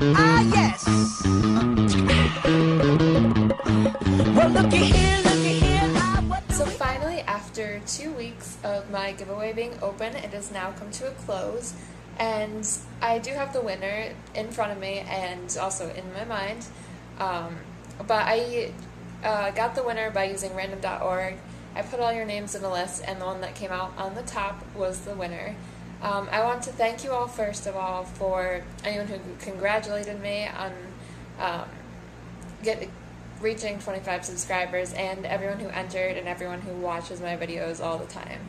Ah, yes. Well, looky here, now what So finally, after 2 weeks of my giveaway being open, it has now come to a close, and I do have the winner in front of me and also in my mind. But I got the winner by using random.org. I put all your names in a list, and the one that came out on the top was the winner. I want to thank you all, first of all, for anyone who congratulated me on reaching 25 subscribers, and everyone who entered and everyone who watches my videos all the time.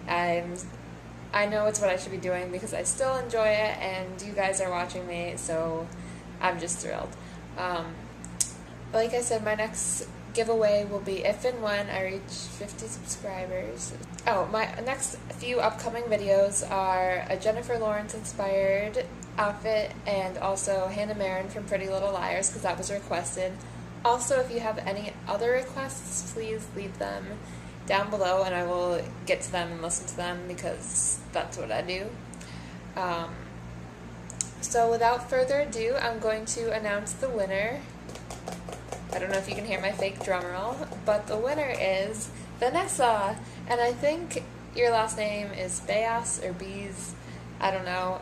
I know it's what I should be doing because I still enjoy it, and you guys are watching me, so I'm just thrilled. Like I said, my next giveaway will be if and when I reach 50 subscribers. Oh, my next few upcoming videos are a Jennifer Lawrence inspired outfit, and also Hannah Marin from Pretty Little Liars, because that was requested. Also, if you have any other requests, please leave them down below and I will get to them and listen to them, because that's what I do. So without further ado, I'm going to announce the winner. I don't know if you can hear my fake drum roll, but the winner is Vanessa, and I think your last name is Beas or Bees. I don't know.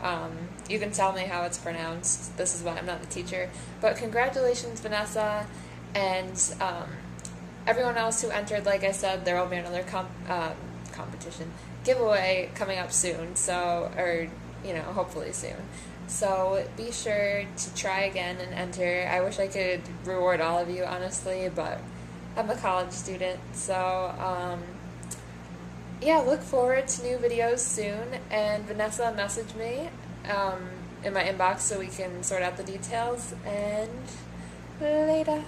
You can tell me how it's pronounced. This is why I'm not the teacher. But congratulations, Vanessa, and everyone else who entered. Like I said, there will be another competition giveaway coming up soon. So, or hopefully soon. So be sure to try again and enter. I wish I could reward all of you, honestly, but I'm a college student, so yeah, look forward to new videos soon, and Vanessa, message me in my inbox so we can sort out the details, and later.